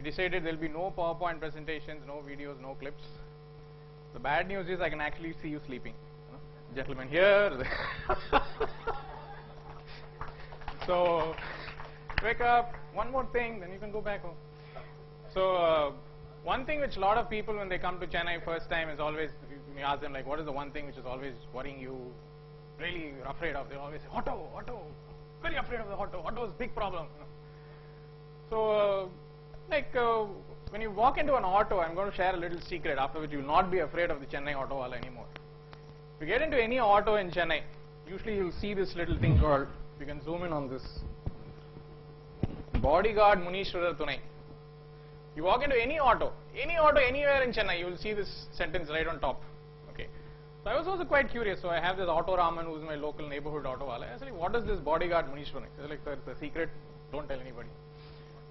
We decided there will be no PowerPoint presentations, no videos, no clips. The bad news is I can actually see you sleeping. Gentlemen here. So, wake up, one more thing, then you can go back home. So, one thing which a lot of people when they come to Chennai first time is always, you ask them like, what is the one thing which is always worrying you, really you're afraid of? They always say, auto, very afraid of the auto is big problem. So, when you walk into an auto, I'm going to share a little secret after which you will not be afraid of the Chennai auto wala anymore. If you get into any auto in Chennai, usually you'll see this little thing called, you can zoom in on this, Bodyguard Munishwarar Thunai. You walk into any auto anywhere in Chennai, you will see this sentence right on top. Okay. So I was also quite curious. So I have this Auto Raman, who's my local neighborhood auto wala. I said, what is this Bodyguard Munishwarar? He said, like, sir, it's a secret. Don't tell anybody.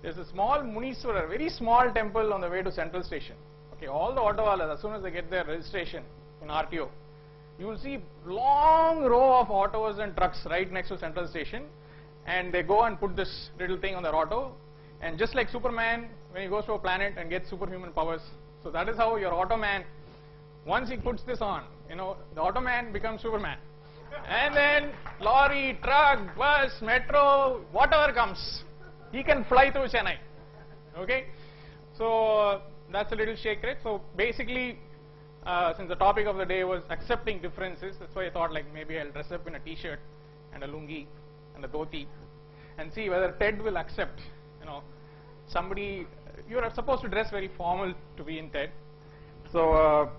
There's a small Munishwarar, very small temple on the way to Central Station. Okay. All the auto walas, as soon as they get their registration in RTO, you will see long row of autos and trucks right next to Central Station, and they go and put this little thing on their auto, and just like Superman when he goes to a planet and gets superhuman powers, so that is how your auto man, once he puts this on, the auto man becomes Superman, and then lorry, truck, bus, metro, whatever comes, he can fly through Chennai. Okay, so that's a little secret. So basically, since the topic of the day was accepting differences, that's why I thought like maybe I'll dress up in a t-shirt and a lungi and a dhoti and see whether TED will accept, somebody, you are supposed to dress very formal to be in TED. So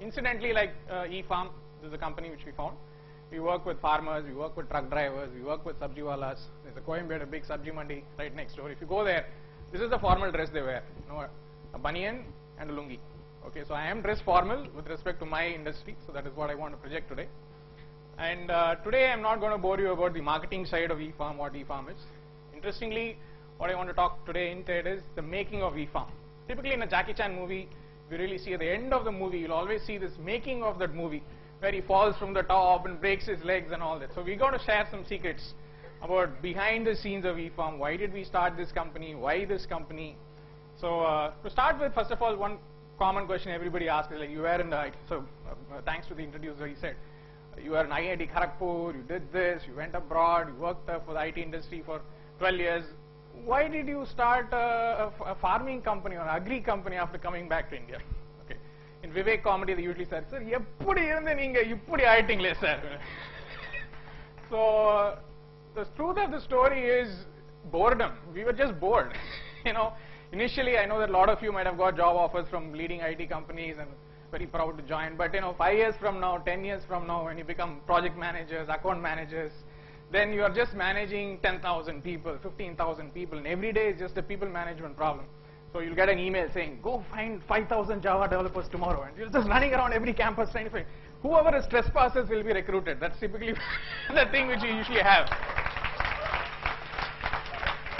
incidentally, like eFarm, this is a company which we found. We work with farmers, we work with truck drivers, we work with sabji walas. There's a Coimbatore, a big sabji mandi right next door. If you go there, this is the formal dress they wear, a banyan and a lungi. Okay, so I am dressed formal with respect to my industry, so that is what I want to project today. And today I am not going to bore you about the marketing side of eFarm, what eFarm is. Interestingly, what I want to talk today in TED is the making of eFarm. Typically in a Jackie Chan movie, you really see at the end of the movie, you'll always see this making of that movie, where he falls from the top and breaks his legs and all that. So we're going to share some secrets about behind the scenes of eFarm. Why did we start this company? Why this company? So to start with, first of all, one common question everybody asks is like, you were in the IT. So thanks to the introducer, he said, you were in IIT Kharagpur, you did this, you went abroad, you worked for the IT industry for 12 years. Why did you start a farming company or agri company after coming back to India? Okay. In Vivek comedy, they usually said, sir, eppudi irundhe neenga ippudi aayittingale sir. So the truth of the story is boredom. We were just bored. Initially, I know that a lot of you might have got job offers from leading IT companies and very proud to join. But 5 years from now, 10 years from now, when you become project managers, account managers, then you are just managing 10,000 people, 15,000 people, and every day is just a people management problem. So you'll get an email saying, go find 5,000 Java developers tomorrow, and you're just running around every campus trying to find whoever is trespassers will be recruited. That's typically the thing which you usually have.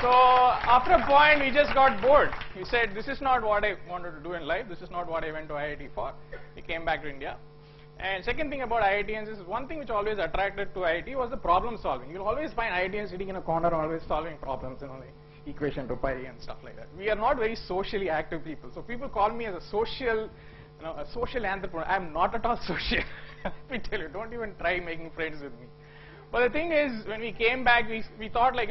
So after a point, we just got bored. We said, this is not what I wanted to do in life. This is not what I went to IIT for. We came back to India. And second thing about IITians is one thing which always attracted to IIT was the problem solving. You'll always find IITians sitting in a corner always solving problems, like equation to pi and stuff like that. We are not very socially active people. So people call me as a social entrepreneur. I'm not at all social. Let me tell you, don't even try making friends with me. But the thing is, when we came back, we thought like,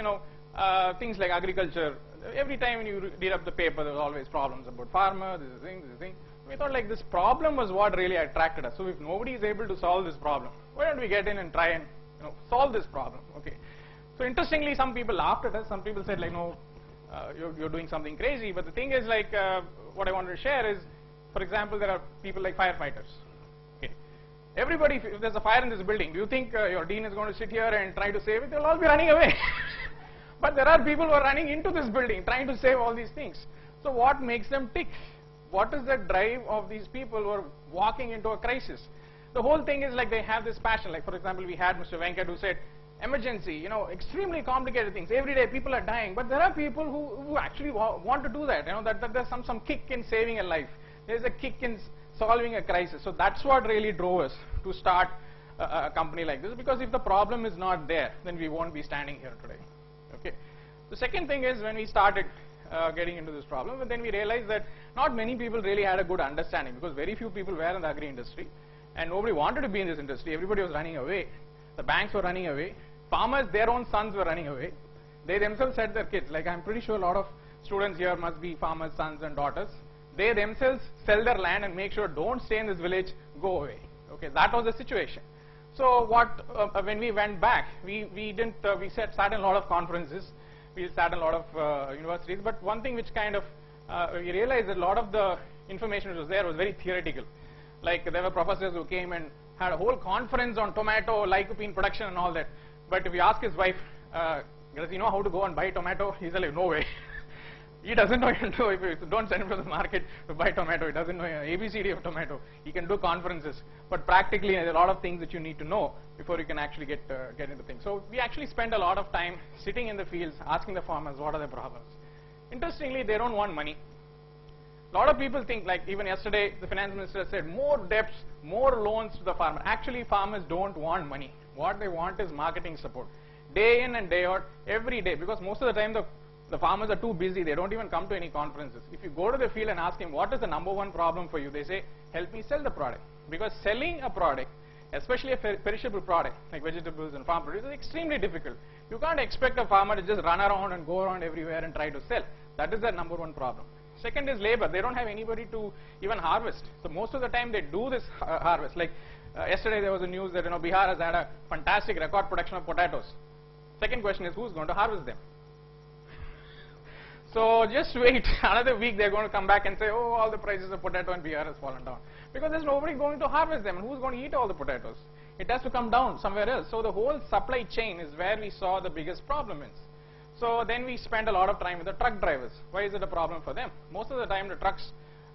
things like agriculture. Every time when you read up the paper, there was always problems about farmer, this is thing, this is thing. We thought like this problem was what really attracted us. So if nobody is able to solve this problem, why don't we get in and try and solve this problem? Okay. So interestingly, some people laughed at us. Some people said like, no, you're doing something crazy. But the thing is like, what I wanted to share is, for example, there are people like firefighters. Okay. Everybody, if there's a fire in this building, do you think your dean is going to sit here and try to save it? They'll all be running away. But there are people who are running into this building trying to save all these things. So what makes them tick? What is the drive of these people who are walking into a crisis? The whole thing is like they have this passion. Like for example, we had Mr. Venkat who said, emergency, extremely complicated things. Every day people are dying, but there are people who actually want to do that. That there's some kick in saving a life. There's a kick in solving a crisis. So that's what really drove us to start a company like this, because if the problem is not there, then we won't be standing here today. Okay. The second thing is when we started, getting into this problem. But then we realized that not many people really had a good understanding, because very few people were in the agri industry and nobody wanted to be in this industry. Everybody was running away. The banks were running away. Farmers, their own sons were running away. They themselves said their kids, like I'm pretty sure a lot of students here must be farmers' sons and daughters. They themselves sell their land and make sure don't stay in this village, go away. Okay, that was the situation. So what, when we went back, we sat in a lot of conferences, we sat in a lot of universities, but one thing which kind of, we realized that a lot of the information which was there was very theoretical. Like there were professors who came and had a whole conference on tomato, lycopene production and all that. But if you ask his wife, does he know how to go and buy tomato? He's like, no way. He doesn't know even if you don't send him to the market to buy tomato. He doesn't know ABCD of tomato. He can do conferences, but practically there are a lot of things that you need to know before you can actually get into things. So we actually spend a lot of time sitting in the fields, asking the farmers what are their problems. Interestingly, they don't want money. A lot of people think, like even yesterday, the finance minister said more debts, more loans to the farmer. Actually, farmers don't want money. What they want is marketing support, day in and day out, every day, because most of the time the farmers are too busy. They don't even come to any conferences. If you go to the field and ask him, what is the number one problem for you? They say, help me sell the product. Because selling a product, especially a perishable product, like vegetables and farm produce, is extremely difficult. You can't expect a farmer to just run around and go around everywhere and try to sell. That is their number one problem. Second is labor. They don't have anybody to even harvest. So most of the time they do this harvest. Like yesterday there was a news that Bihar has had a fantastic record production of potatoes. Second question is, who's going to harvest them? So just wait another week, they're going to come back and say, oh, all the prices of potato in Bihar has fallen down. Because there's nobody going to harvest them, and who's going to eat all the potatoes? It has to come down somewhere else. So the whole supply chain is where we saw the biggest problem is. So then we spent a lot of time with the truck drivers. Why is it a problem for them? Most of the time the trucks,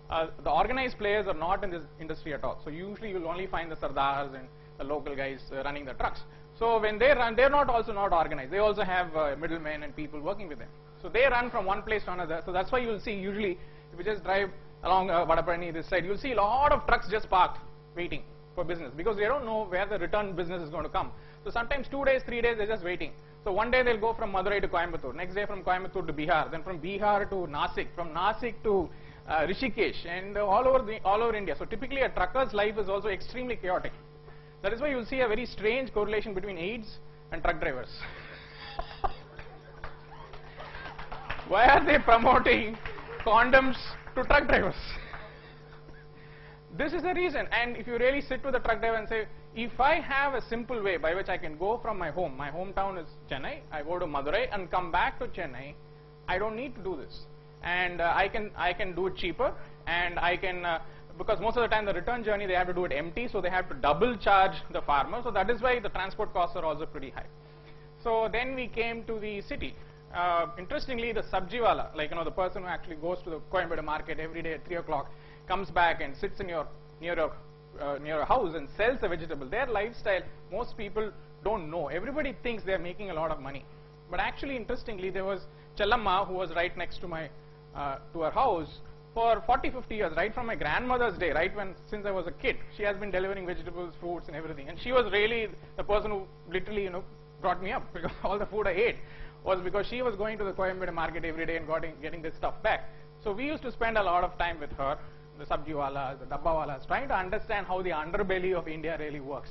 the organized players are not in this industry at all. So usually you'll only find the sardars and the local guys running the trucks. So when they run, they're also not organized. They also have middlemen and people working with them. So they run from one place to another. So that's why you'll see usually if you just drive along Vadaparani this side, you'll see a lot of trucks just parked waiting for business, because they don't know where the return business is going to come. So sometimes 2 days, 3 days, they're just waiting. So one day they'll go from Madurai to Coimbatore, next day from Coimbatore to Bihar, then from Bihar to Nasik, from Nasik to Rishikesh, and all over India. So typically a trucker's life is also extremely chaotic. That is why you'll see a very strange correlation between AIDS and truck drivers. Why are they promoting condoms to truck drivers? This is the reason. And if you really sit with the truck driver and say, if I have a simple way by which I can go from my hometown is Chennai, I go to Madurai and come back to Chennai, I don't need to do this. And I can do it cheaper, and I can, because most of the time the return journey they have to do it empty, so they have to double charge the farmer. So that is why the transport costs are also pretty high. So then we came to the city. Interestingly, the sabjiwala, like the person who actually goes to the Coimbatore market every day at 3 o'clock, comes back and sits in near a house and sells a vegetable. Their lifestyle, most people don't know. Everybody thinks they're making a lot of money. But actually, interestingly, there was Chellamma who was right next to my to her house for 40-50 years, right from my grandmother's day, since I was a kid. She has been delivering vegetables, fruits and everything. And she was really the person who literally brought me up, because all the food I ate was because she was going to the Coimbatore market every day and getting this stuff back. So we used to spend a lot of time with her, the sabjiwalas, the dabbawalas, trying to understand how the underbelly of India really works.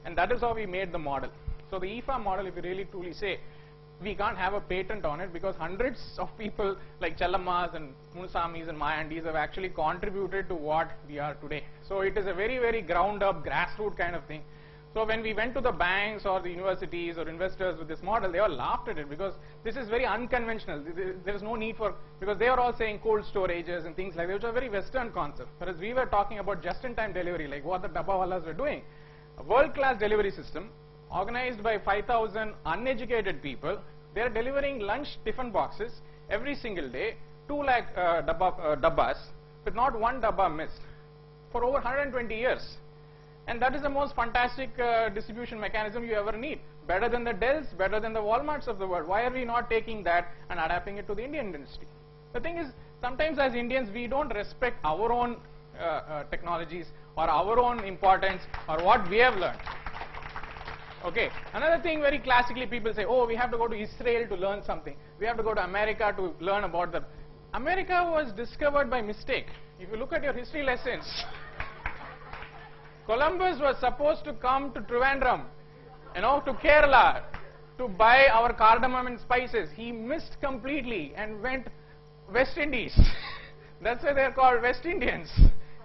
And that is how we made the model. So the eFarm model, if you really truly say, we can't have a patent on it, because hundreds of people like Chellammas and Munusamis and Mayandis have actually contributed to what we are today. So it is a very, very ground up, grassroots kind of thing. So when we went to the banks or the universities or investors with this model, they all laughed at it, because this is very unconventional. There is no need for, because they are all saying cold storages and things like that, which are very Western concepts. Whereas we were talking about just-in-time delivery, like what the dabbawalas were doing. A world-class delivery system organized by 5,000 uneducated people. They are delivering lunch tiffin boxes every single day, 2 lakh dabbas, with not one dabba missed, for over 120 years. And that is the most fantastic distribution mechanism you ever need. Better than the Dells, better than the Walmarts of the world. Why are we not taking that and adapting it to the Indian industry? The thing is, sometimes as Indians, we don't respect our own technologies or our own importance or what we have learned. Okay. Another thing, very classically people say, oh, we have to go to Israel to learn something. We have to go to America to learn about the America was discovered by mistake. If you look at your history lessons, Columbus was supposed to come to Trivandrum, to Kerala, to buy our cardamom and spices. He missed completely and went West Indies. That's why they are called West Indians,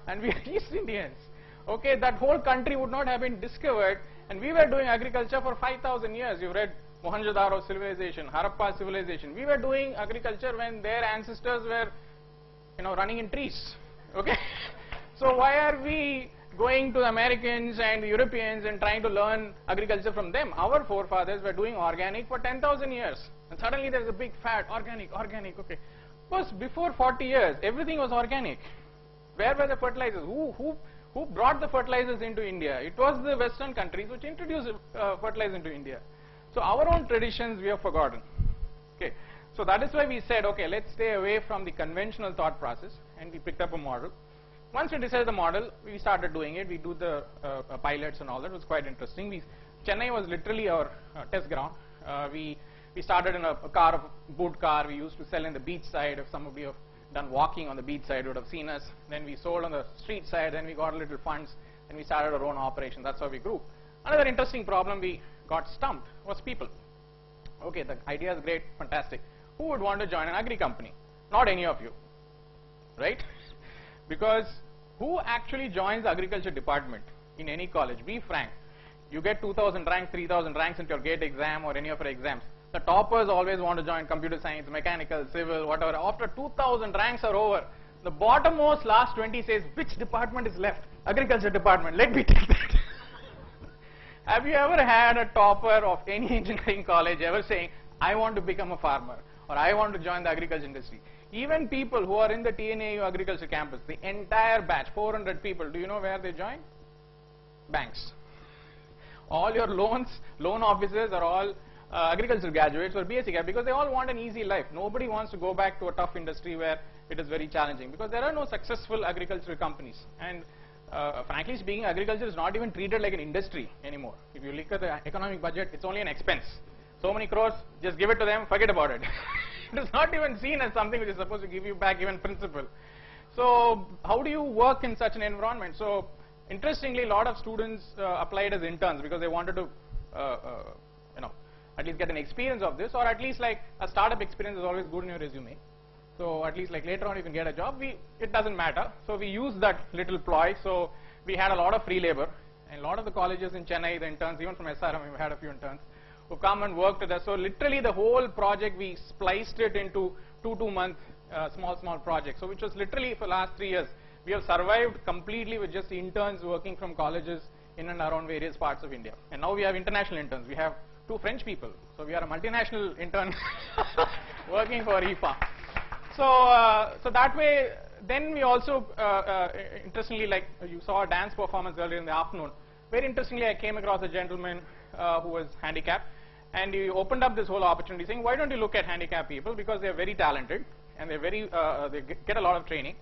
and we are East Indians. Okay, that whole country would not have been discovered, and we were doing agriculture for 5,000 years. You read Mohenjo-daro civilization, Harappa civilization. We were doing agriculture when their ancestors were, running in trees. Okay, so why are we going to the Americans and the Europeans and trying to learn agriculture from them? Our forefathers were doing organic for 10,000 years, and suddenly there is a big fad, organic. Okay, because before 40 years, everything was organic. Where were the fertilizers? Who brought the fertilizers into India? It was the Western countries which introduced fertilizer into India. So our own traditions we have forgotten. Okay, so that is why we said, okay, let's stay away from the conventional thought process, and we picked up a model. Once we decided the model, we started doing it. We do the pilots and all that. It was quite interesting. Chennai was literally our test ground. We started in a boot car. We used to sell in the beach side. If some of you have done walking on the beach side, would have seen us. Then we sold on the street side. Then we got a little funds, and we started our own operation. That's how we grew. Another interesting problem we got stumped was people. Okay, the idea is great, fantastic. Who would want to join an agri company? Not any of you, right? Because who actually joins the agriculture department in any college? Be frank. You get 2,000 ranks, 3,000 ranks into your GATE exam or any of your exams. The toppers always want to join computer science, mechanical, civil, whatever. After 2,000 ranks are over, the bottommost last 20 says, which department is left? Agriculture department. Let me take that. Have you ever had a topper of any engineering college ever saying, I want to become a farmer, or I want to join the agriculture industry? Even people who are in the TNAU agriculture campus, the entire batch, 400 people, do you know where they join? Banks. All your loan officers are all agriculture graduates or BSc graduates, because they all want an easy life. Nobody wants to go back to a tough industry where it is very challenging, because there are no successful agricultural companies. And frankly speaking, agriculture is not even treated like an industry anymore. If you look at the economic budget, it's only an expense. So many crores, just give it to them, forget about it. It is not even seen as something which is supposed to give you back even principal. So how do you work in such an environment? So interestingly, a lot of students applied as interns because they wanted to at least get an experience of this, or at least like a startup experience is always good in your resume. So at least like later on you can get a job. It doesn't matter. So we use that little ploy. So we had a lot of free labor, and a lot of the colleges in Chennai, the interns, even from SRM, we had a few interns who come and work with us. So literally the whole project, we spliced it into 2-month small projects. So which was literally for the last 3 years. We have survived completely with just interns working from colleges in and around various parts of India. And now we have international interns. We have 2 French people. So we are a multinational intern working for eFarm. So that way, then we also, interestingly, like you saw a dance performance earlier in the afternoon. Very interestingly, I came across a gentleman who was handicapped, and he opened up this whole opportunity saying, why don't you look at handicapped people, because they're very talented, and they're they get a lot of training.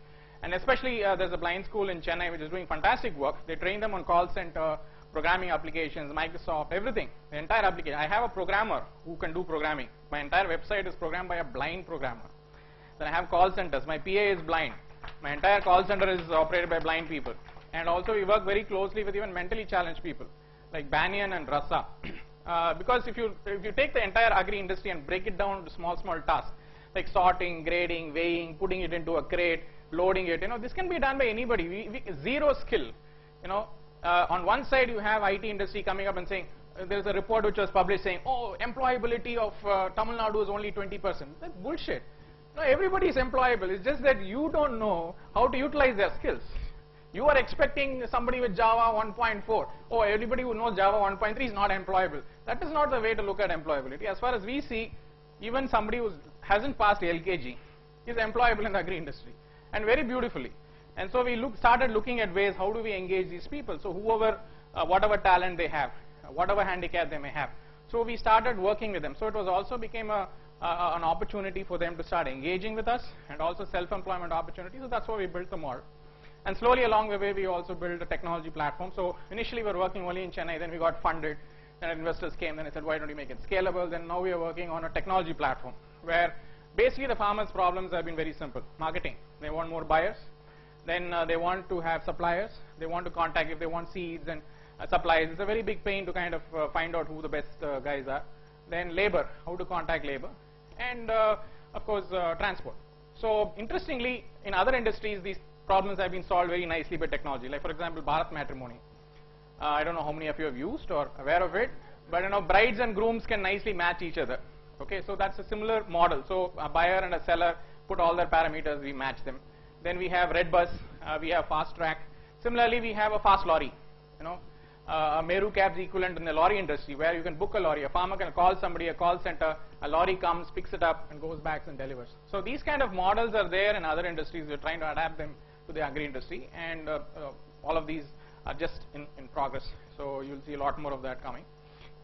And especially there's a blind school in Chennai which is doing fantastic work. They train them on call center, programming applications, Microsoft, everything, the entire application. I have a programmer who can do programming. My entire website is programmed by a blind programmer. Then I have call centers. My PA is blind. My entire call center is operated by blind people. And also we work very closely with even mentally challenged people like Banyan and Rasa. Because if you take the entire agri industry and break it down into small tasks like sorting, grading, weighing, putting it into a crate, loading it, this can be done by anybody. Zero skill. On one side you have IT industry coming up and saying, there's a report which was published saying, oh, employability of Tamil Nadu is only 20%. That's bullshit. No, everybody is employable. It's just that you don't know how to utilize their skills. You are expecting somebody with Java 1.4. Oh, everybody who knows Java 1.3 is not employable. That is not the way to look at employability. As far as we see, even somebody who hasn't passed LKG is employable in the agri industry, and very beautifully. And so we started looking at ways, how do we engage these people? So whoever, whatever talent they have, whatever handicap they may have. So we started working with them. So it was also became an opportunity for them to start engaging with us, and also self-employment opportunities. So that's why we built the model. And slowly along the way, we also built a technology platform. So initially we were working only in Chennai, then we got funded, then investors came, then I said, why don't you make it scalable? Then now we are working on a technology platform where basically the farmers' problems have been very simple. Marketing. They want more buyers. Then they want to have suppliers. They want to contact if they want seeds and supplies. It's a very big pain to kind of find out who the best guys are. Then labor, how to contact labor. And of course transport. So interestingly, in other industries, these problems have been solved very nicely by technology. Like for example, Bharat Matrimony. I don't know how many of you have used or aware of it, but you know, brides and grooms can nicely match each other. Okay, so that's a similar model. So a buyer and a seller put all their parameters, we match them. Then we have Red Bus, we have Fast Track. Similarly, we have a Fast Lorry. You know, a Meru cab's equivalent in the lorry industry, where you can book a lorry. A farmer can call somebody, a call center, a lorry comes, picks it up, and goes back and delivers. So these kind of models are there in other industries. We're trying to adapt them to the agri industry, and all of these are just in progress. So you'll see a lot more of that coming.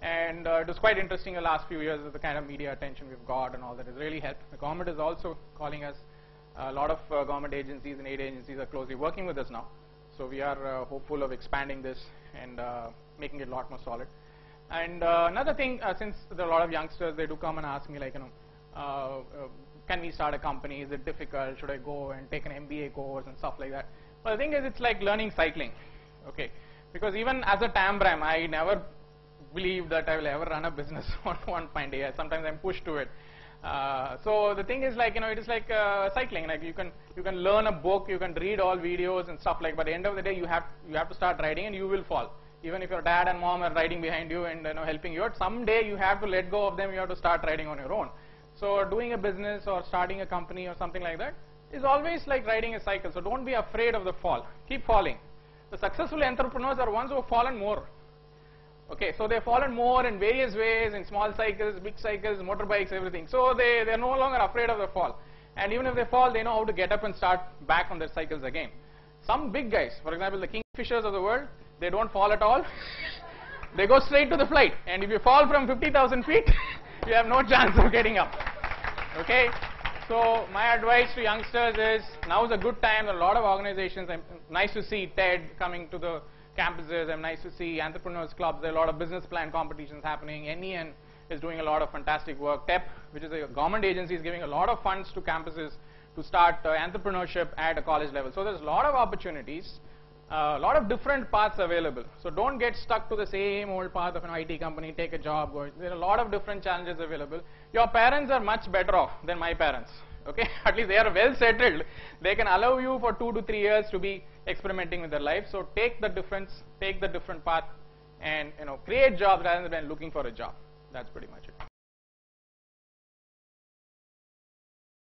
And it was quite interesting the last few years, the kind of media attention we've got and all that has really helped. The government is also calling us. A lot of government agencies and aid agencies are closely working with us now. So we are hopeful of expanding this and making it a lot more solid. And another thing, since there are a lot of youngsters, they do come and ask me like, you know, can we start a company? Is it difficult? Should I go and take an MBA course and stuff like that? But the thing is, it's like learning cycling. Okay, because even as a Tambram, I never believe that I will ever run a business on one fine day. Sometimes I'm pushed to it. So the thing is, like, you know, it is like cycling. Like you can learn a book, you can read all videos and stuff like. But at the end of the day, you have to start riding, and you will fall. Even if your dad and mom are riding behind you and helping you out, someday you have to let go of them. You have to start riding on your own. So doing a business or starting a company or something like that is always like riding a cycle. So don't be afraid of the fall. Keep falling. The successful entrepreneurs are ones who have fallen more. Okay, so they've fallen more in various ways, in small cycles, big cycles, motorbikes, everything. So they're no longer afraid of the fall. And even if they fall, they know how to get up and start back on their cycles again. Some big guys, for example, the kingfishers of the world, they don't fall at all. They go straight to the flight. And if you fall from 50,000 feet, you have no chance of getting up. Okay? So my advice to youngsters is, now is a good time. There are a lot of organizations. Nice to see TED coming to the campuses. I'm nice to see entrepreneurs clubs. There are a lot of business plan competitions happening. NEN is doing a lot of fantastic work. TEP, which is a government agency, is giving a lot of funds to campuses to start entrepreneurship at a college level. So there's a lot of opportunities, a lot of different paths available. So don't get stuck to the same old path of an IT company, take a job. There are a lot of different challenges available. Your parents are much better off than my parents. Okay, at least they are well settled. They can allow you for 2 to 3 years to be experimenting with their life. So take the difference, take the different path, and create jobs rather than looking for a job. That's pretty much it.